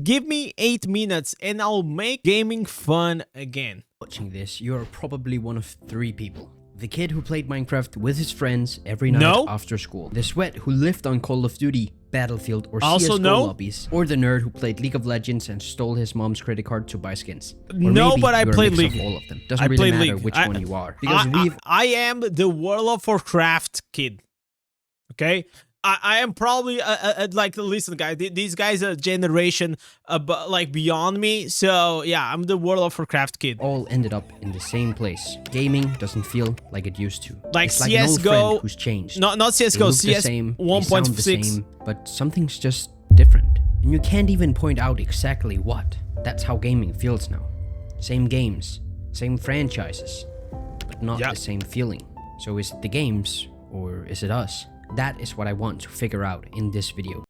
Give me 8 minutes and I'll make gaming fun again. Watching this, you're probably one of 3 people. The kid who played Minecraft with his friends every night No. after school. The sweat who lived on Call of Duty, Battlefield, or Also CSGO no. lobbies. Or the nerd who played League of Legends and stole his mom's credit card to buy skins. Or No, maybe but I you're a played mix of League. all of them. Doesn't I really played matter League. which one you are. Because I am the World of Warcraft kid. Okay? I am probably like, listen, guys, these guys are a generation like beyond me. So yeah, I'm the World of Warcraft kid. all ended up in the same place. Gaming doesn't feel like it used to. Like it's like an old CS:GO, friend who's changed. Not They CS:GO, look the CS same, they sound the 1.6. same, but something's just different. And you can't even point out exactly what. That's how gaming feels now. Same games, same franchises, but not Yep. the same feeling. So is it the games or is it us? That is what I want to figure out in this video.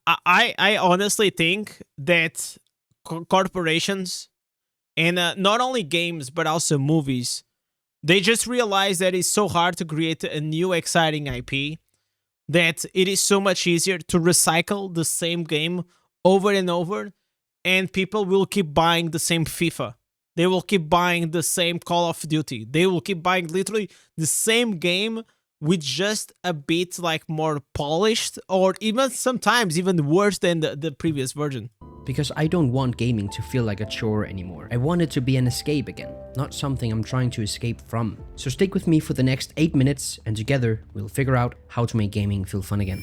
I honestly think that corporations and not only games but also movies, they just realize that it's so hard to create a new exciting IP, that it is so much easier to recycle the same game over and over, and people will keep buying the same FIFA. They will keep buying the same Call of Duty. They will keep buying literally the same game with just a bit like more polished, or even sometimes even worse than the previous version. Because I don't want gaming to feel like a chore anymore. I want it to be an escape again, not something I'm trying to escape from. So stick with me for the next 8 minutes and together we'll figure out how to make gaming feel fun again.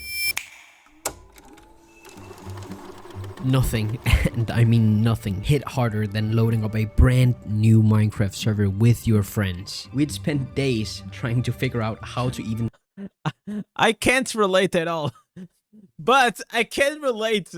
Nothing, and I mean nothing, hit harder than loading up a brand new Minecraft server with your friends. We'd spent days trying to figure out how to even... I can't relate at all. But I can relate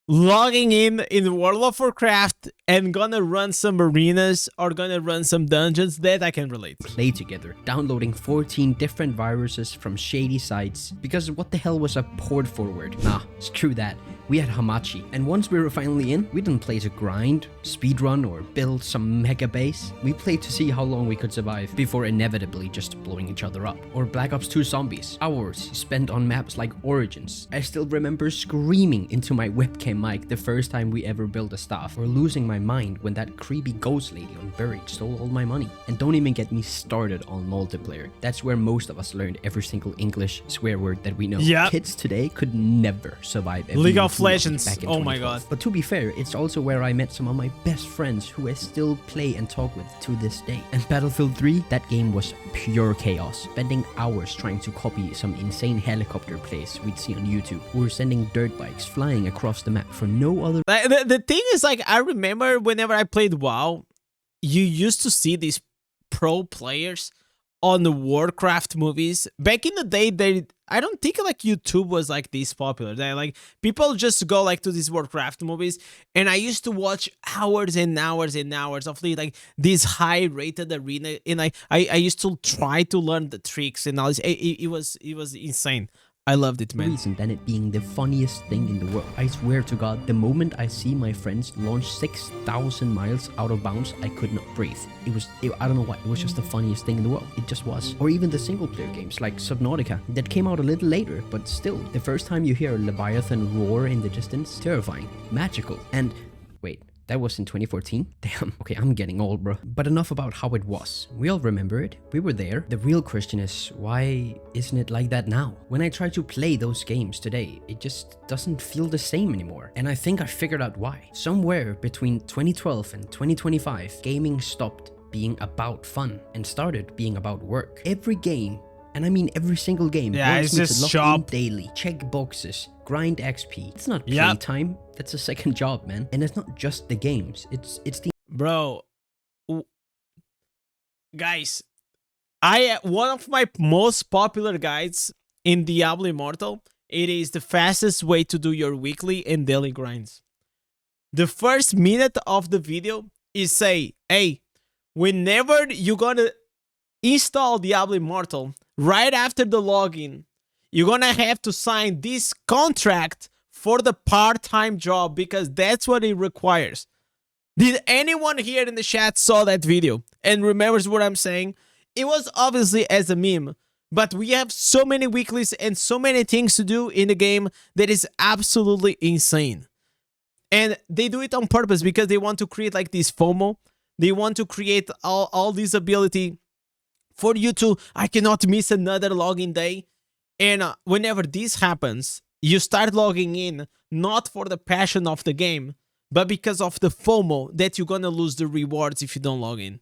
logging in World of Warcraft and gonna run some arenas or gonna run some dungeons. That I can relate. play together, downloading 14 different viruses from shady sites, because what the hell was a port forward? Nah, screw that. We had Hamachi, and once we were finally in, we didn't play to grind, speedrun, or build some mega base. We played to see how long we could survive before inevitably just blowing each other up. Or Black Ops 2 Zombies, hours spent on maps like Origins. I still remember screaming into my webcam mic the first time we ever built a staff, or losing my mind when that creepy ghost lady on Buried stole all my money. And don't even get me started on multiplayer. That's where most of us learned every single English swear word that we know. Yep. Kids today could never survive every League of movie Legends. back in Oh my 2012. god. But to be fair, it's also where I met some of my best friends who I still play and talk with to this day. And Battlefield 3, that game was pure chaos. Spending hours trying to copy some insane helicopter plays we'd see on YouTube. We were sending dirt bikes flying across the map for no other... The thing is, like, I remember whenever I played WoW, you used to see these pro players on the Warcraft movies. Back in the day, I don't think like YouTube was like this popular. Like people just go like to these Warcraft movies, and I used to watch hours and hours and hours of like this high rated arena, and I used to try to learn the tricks and all this. It was insane. I loved it, man. reason than it being the funniest thing in the world. I swear to God, the moment I see my friends launch 6,000 miles out of bounds, I could not breathe. I don't know why, it was just the funniest thing in the world. It just was. Or even the single player games like Subnautica that came out a little later, but still, the first time you hear a Leviathan roar in the distance, terrifying, magical. And wait, that was in 2014? Damn, okay, I'm getting old, bro. But enough about how it was. We all remember it. We were there. The real question is, why isn't it like that now? When I try to play those games today, it just doesn't feel the same anymore. And I think I figured out why. Somewhere between 2012 and 2025, gaming stopped being about fun and started being about work. Every game, and I mean every single game, Yeah, wants it's me just to log shop. in daily, check boxes, grind XP. It's not Yep. playtime. That's a second job, man. And it's not just the games. It's the... Bro, guys, one of my most popular guides in Diablo Immortal, it is the fastest way to do your weekly and daily grinds. The first minute of the video is say, hey, whenever you're gonna install Diablo Immortal, right after the login, you're gonna have to sign this contract for the part-time job, because that's what it requires. Did anyone here in the chat saw that video and remembers what I'm saying? It was obviously as a meme, but we have so many weeklies and so many things to do in the game that is absolutely insane. And they do it on purpose because they want to create like this FOMO. They want to create all this ability for you to, I cannot miss another login day. And whenever this happens, you start logging in not for the passion of the game, but because of the FOMO that you're gonna lose the rewards if you don't log in.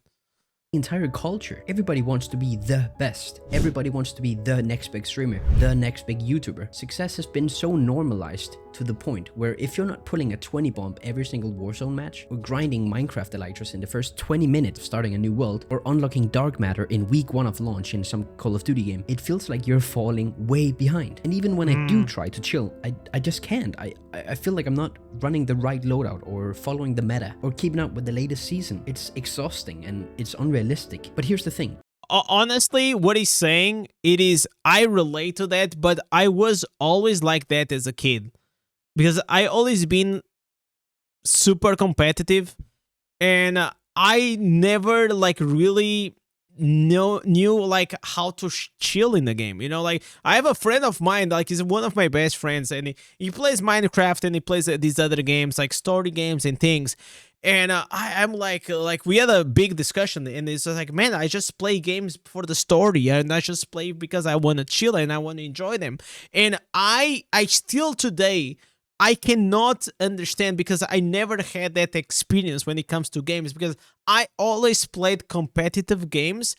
Entire culture. Everybody wants to be the best. Everybody wants to be the next big streamer, the next big YouTuber. Success has been so normalized to the point where if you're not pulling a 20 bomb every single Warzone match, or grinding Minecraft elytras in the first 20 minutes of starting a new world, or unlocking dark matter in week 1 of launch in some Call of Duty game, it feels like you're falling way behind. And even when I do try to chill, I just can't. I feel like I'm not running the right loadout, or following the meta, or keeping up with the latest season. It's exhausting and it's unrealistic. But here's the thing. Honestly, what he's saying, it is, I relate to that, but I was always like that as a kid. Because I always been super competitive, and I never like really knew like how to chill in the game. You know, like I have a friend of mine, like he's one of my best friends, and he plays Minecraft and he plays these other games like story games and things. And I'm like we had a big discussion, and it's just like, man, I just play games for the story, and I just play because I want to chill and I want to enjoy them. And I still today, I cannot understand, because I never had that experience when it comes to games, because I always played competitive games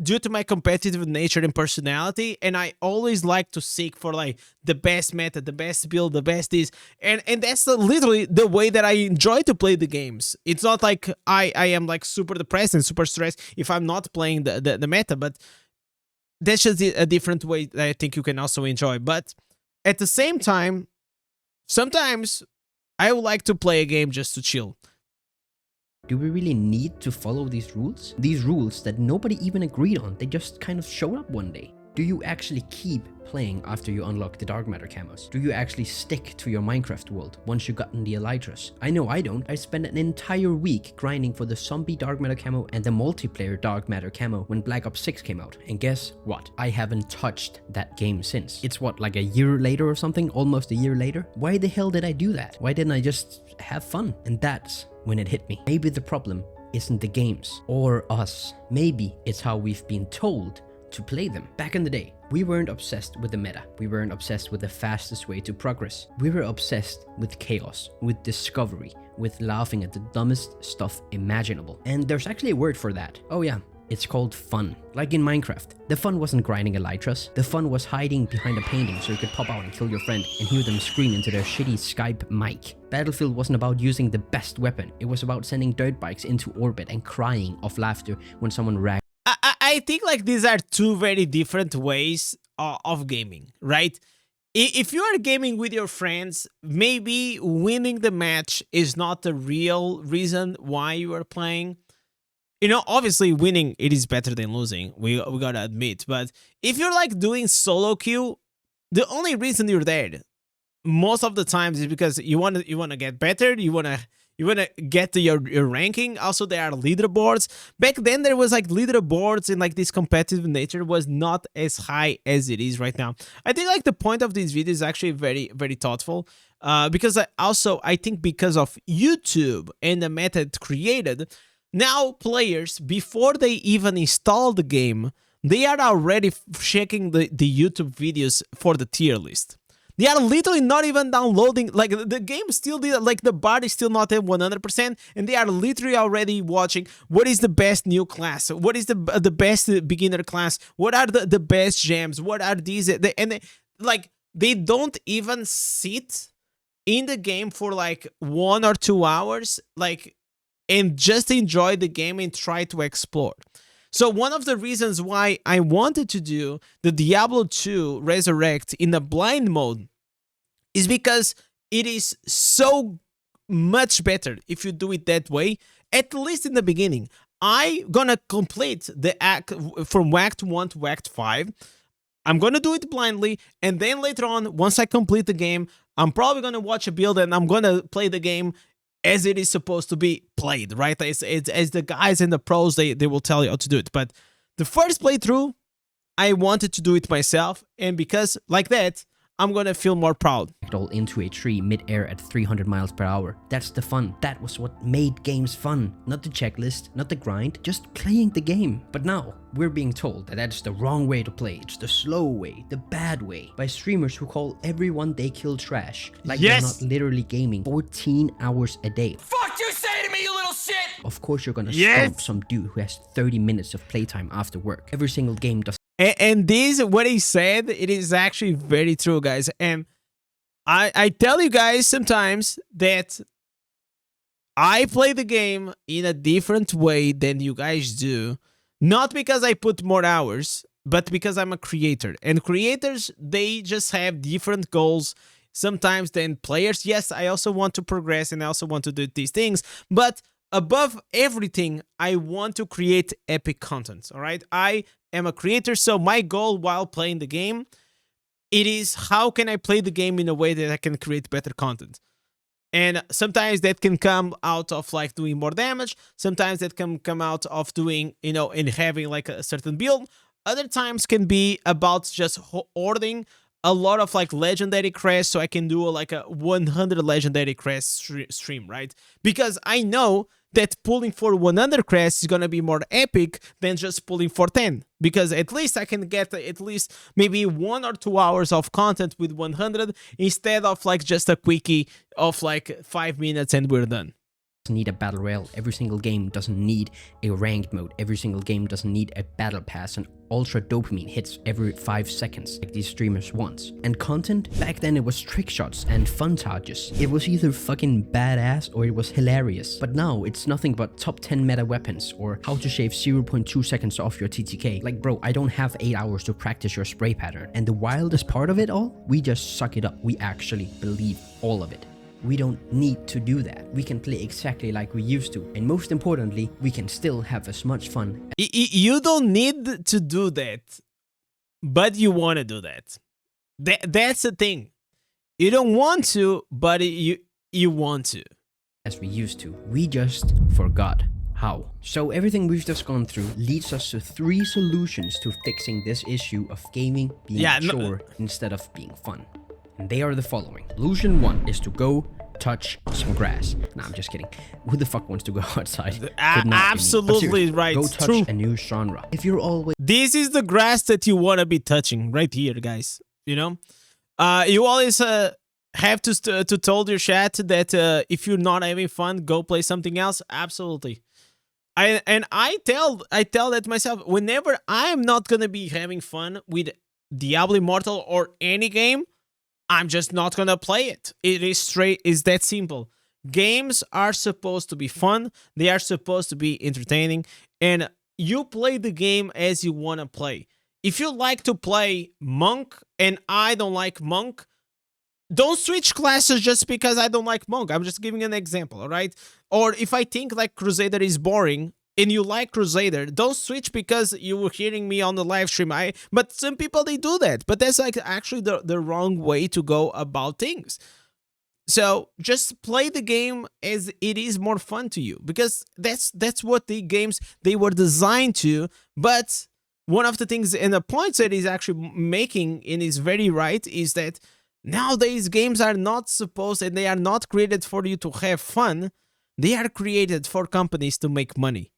due to my competitive nature and personality, and I always like to seek for like the best meta, the best build, the best this, and that's literally the way that I enjoy to play the games. It's not like I am like super depressed and super stressed if I'm not playing the meta, but that's just a different way that I think you can also enjoy. But at the same time, sometimes I would like to play a game just to chill. Do we really need to follow these rules? These rules that nobody even agreed on, they just kind of showed up one day. Do you actually keep playing after you unlock the dark matter camos? Do you actually stick to your Minecraft world once you've gotten the elytras? I know I don't. I spent an entire week grinding for the zombie dark matter camo and the multiplayer dark matter camo when Black Ops 6 came out. And guess what? I haven't touched that game since. It's what, like a year later or something? Almost a year later? Why the hell did I do that? Why didn't I just have fun? And that's when it hit me. Maybe the problem isn't the games or us. Maybe it's how we've been told to play them. Back in the day, we weren't obsessed with the meta. We weren't obsessed with the fastest way to progress. We were obsessed with chaos, with discovery, with laughing at the dumbest stuff imaginable. And there's actually a word for that. Oh yeah, it's called fun. Like in Minecraft, the fun wasn't grinding elytras. The fun was hiding behind a painting so you could pop out and kill your friend and hear them scream into their shitty Skype mic. Battlefield wasn't about using the best weapon. It was about sending dirt bikes into orbit and crying of laughter when someone ragged. I think like these are two very different ways of gaming, right? If you are gaming with your friends, maybe winning the match is not the real reason why you are playing. You know, obviously winning, it is better than losing. We gotta admit. But if you're like doing solo queue, the only reason you're there most of the times is because you want to get better. You wanna get to your ranking. Also, there are leaderboards. Back then, there was like leaderboards, and like this competitive nature was not as high as it is right now. I think like the point of this video is actually very, very thoughtful. Because I think because of YouTube and the meta it created, now players, before they even install the game, they are already checking the YouTube videos for the tier list. They are literally not even downloading, like the game still did, like the bar is still not at 100%, and they are literally already watching what is the best new class, what is the best beginner class, what are the best gems, what are these, like they don't even sit in the game for like 1 or 2 hours, like, and just enjoy the game and try to explore. So one of the reasons why I wanted to do the Diablo 2 Resurrect in the blind mode is because it is so much better if you do it that way, at least in the beginning. I'm gonna complete the act from Act 1 to Act 5. I'm gonna do it blindly, and then later on, once I complete the game, I'm probably gonna watch a build and I'm gonna play the game as it is supposed to be played, right? It's as the guys and the pros, they will tell you how to do it. But the first playthrough, I wanted to do it myself, and because like that, I'm gonna feel more proud. All into a tree mid-air at 300 miles per hour. That's the fun. That was what made games fun. Not the checklist, not the grind, just playing the game. But now, we're being told that that's the wrong way to play. It's the slow way, the bad way, by streamers who call everyone they kill trash. Like they're not literally gaming 14 hours a day. Fuck you say to me, you little shit! Of course you're gonna stomp some dude who has 30 minutes of playtime after work. Every single game does. And this, what he said, it is actually very true, guys. And I tell you guys sometimes that I play the game in a different way than you guys do. Not because I put more hours, but because I'm a creator. And creators, they just have different goals sometimes than players. Yes, I also want to progress and I also want to do these things. But above everything, I want to create epic content, all right? I am a creator, so my goal while playing the game, it is how can I play the game in a way that I can create better content. And sometimes that can come out of like doing more damage. Sometimes that can come out of doing, you know, and having like a certain build. Other times can be about just hoarding a lot of like legendary crests so I can do like a 100 legendary crest stream, right? Because I know that pulling for 100 crests is gonna be more epic than just pulling for 10. Because at least I can get at least maybe 1 or 2 hours of content with 100 instead of like just a quickie of like 5 minutes and we're done. Need a battle royale. Every single game doesn't need a ranked mode. Every single game doesn't need a battle pass and ultra dopamine hits every 5 seconds like these streamers want. And content, back then it was trick shots and fun charges. It was either fucking badass or it was hilarious. But now it's nothing but top 10 meta weapons or how to shave 0.2 seconds off your TTK. Like bro, I don't have 8 hours to practice your spray pattern. And the wildest part of it all, we just suck it up. We actually believe all of it. We don't need to do that. We can play exactly like we used to. And most importantly, we can still have as much fun. You don't need to do that, but you want to do that. That's the thing. You don't want to, but you want to. As we used to. We just forgot how. So everything we've just gone through leads us to 3 solutions to fixing this issue of gaming being a chore instead of being fun. And they are the following. Solution 1 is to go touch some grass. Nah, I'm just kidding. Who the fuck wants to go outside? Absolutely right. Go touch a new genre. If you're always... This is the grass that you want to be touching right here, guys. You know? You always have to tell your chat that if you're not having fun, go play something else. Absolutely. I tell that myself. Whenever I'm not going to be having fun with Diablo Immortal or any game, I'm just not gonna play it. It is that simple. Games are supposed to be fun. They are supposed to be entertaining. And you play the game as you want to play. If you like to play Monk and I don't like Monk, don't switch classes just because I don't like Monk. I'm just giving an example, all right? Or if I think like Crusader is boring and you like Crusader, don't switch because you were hearing me on the live stream. But some people, they do that. But that's like actually the wrong way to go about things. So just play the game as it is more fun to you, because that's what the games, they were designed to. But one of the things and the points that he's actually making, and is very right, is that nowadays games are not supposed, and they are not created for you to have fun. They are created for companies to make money.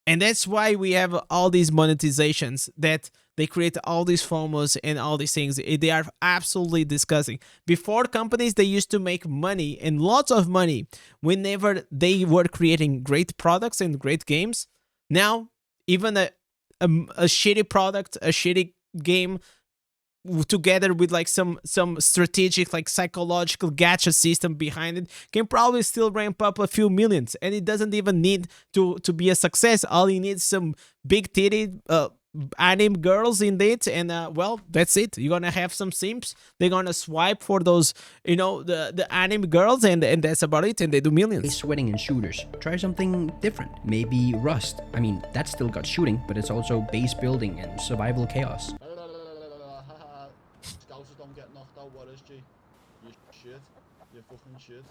And that's why we have all these monetizations, that they create all these FOMOs and all these things. They are absolutely disgusting. Before, companies, they used to make money, and lots of money, whenever they were creating great products and great games. Now, even a shitty product, a shitty game, together with like some strategic, like psychological gacha system behind it, can probably still ramp up a few millions, and it doesn't even need to be a success. All you need is some big titty anime girls in it, and well, that's it. You're gonna have some simps, they're gonna swipe for those, you know, the anime girls, and that's about it, and they do millions. Sweating in shooters. Try something different. Maybe Rust. I mean, that's still got shooting, but it's also base building and survival chaos. Scouts don't get knocked out, what is G? You shit. You fucking shit.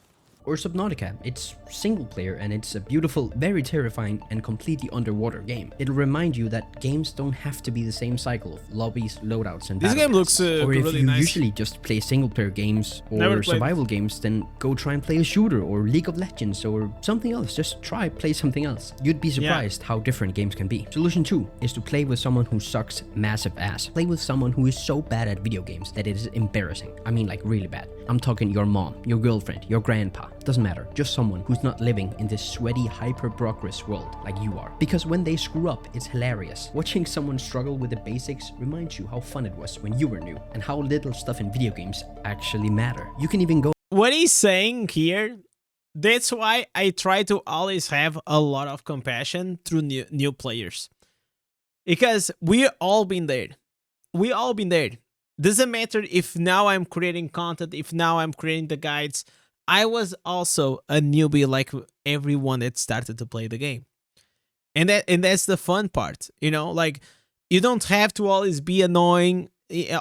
Or Subnautica, it's single player and it's a beautiful, very terrifying and completely underwater game. It'll remind you that games don't have to be the same cycle of lobbies, loadouts and This battle game looks passes. Or if really you nice. usually just play single player games Never or played. survival games, then go try and play a shooter or League of Legends or something else. Just try play something else. You'd be surprised how different games can be. Solution 2 is to play with someone who sucks massive ass. Play with someone who is so bad at video games that it is embarrassing. I mean, like really bad. I'm talking your mom, your girlfriend, your grandpa. Doesn't matter. Just someone who's not living in this sweaty, hyper-progress world like you are. Because when they screw up, it's hilarious. Watching someone struggle with the basics reminds you how fun it was when you were new and how little stuff in video games actually matter. You can even go What he's saying here, that's why I try to always have a lot of compassion through new players. Because we all been there. We all been there. Doesn't matter if now I'm creating content, if now I'm creating the guides. I was also a newbie like everyone that started to play the game. And that's the fun part, you know, like you don't have to always be annoying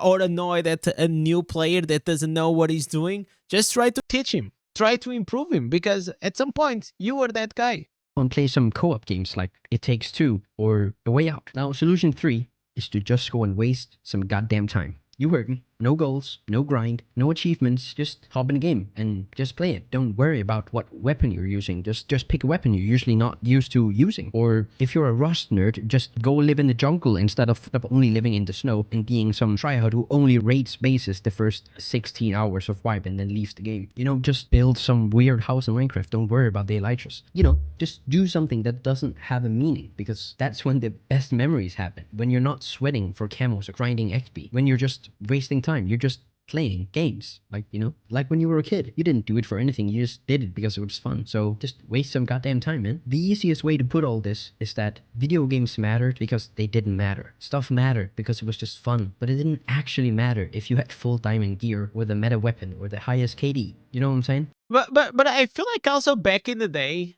or annoyed at a new player that doesn't know what he's doing. Just try to teach him, try to improve him, because at some point you were that guy. and play some co-op games like It Takes Two or A Way Out. Now, solution 3 is to just go and waste some goddamn time. You heard me. No goals, no grind, no achievements. Just hop in a game and just play it. Don't worry about what weapon you're using. Just pick a weapon you're usually not used to using. Or if you're a Rust nerd, just go live in the jungle instead of only living in the snow and being some tryhard who only raids bases the first 16 hours of wipe and then leaves the game. You know, just build some weird house in Minecraft. Don't worry about the elytras. You know, just do something that doesn't have a meaning, because that's when the best memories happen. When you're not sweating for camos or grinding XP. When you're just wasting time. You're just playing games. Like, you know, like when you were a kid. You didn't do it for anything. You just did it because it was fun. So just waste some goddamn time, man. The easiest way to put all this is that video games mattered because they didn't matter. Stuff mattered because it was just fun. But it didn't actually matter if you had full diamond gear with a meta weapon or the highest KD. You know what I'm saying? But I feel like also back in the day,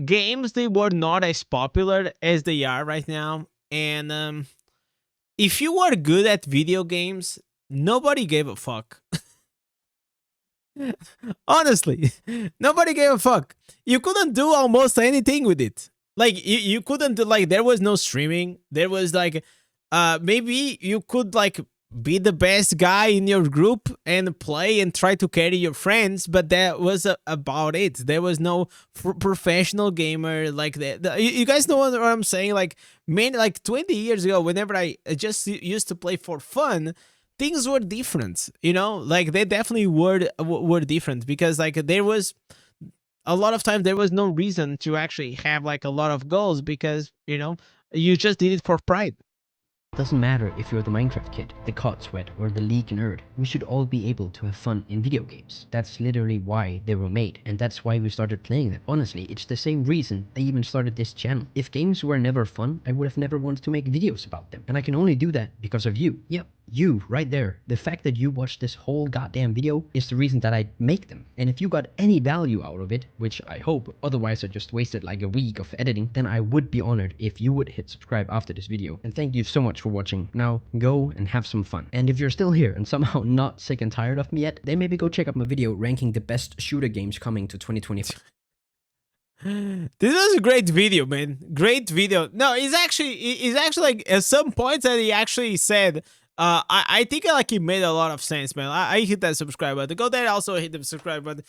games, they were not as popular as they are right now. And if you were good at video games, nobody gave a fuck. Honestly, nobody gave a fuck. You couldn't do almost anything with it. Like you couldn't do, like, there was no streaming. There was like maybe you could like be the best guy in your group and play and try to carry your friends, but that was about it. There was no professional gamer like that. You guys know what I'm saying? Like, man, like 20 years ago, whenever I just used to play for fun, things were different, you know? Like, they definitely were different, because like there was a lot of time there was no reason to actually have like a lot of goals, because, you know, you just did it for pride. Doesn't matter if you're the Minecraft kid, the COD sweat, or the League nerd. We should all be able to have fun in video games. That's literally why they were made, and that's why we started playing them. Honestly, it's the same reason I even started this channel. If games were never fun, I would have never wanted to make videos about them. And I can only do that because of you. Yep, you, right there. The fact that you watched this whole goddamn video is the reason that I make them. And if you got any value out of it, which I hope, otherwise I just wasted like a week of editing, then I would be honored if you would hit subscribe after this video. And thank you so much for watching. Now, go and have some fun. And if you're still here and somehow not sick and tired of me yet, then maybe go check out my video ranking the best shooter games coming to 2024. This was a great video, man. Great video. No, it's actually like at some points that he actually said, I think like it made a lot of sense, man. I hit that subscribe button. Go there, also hit the subscribe button.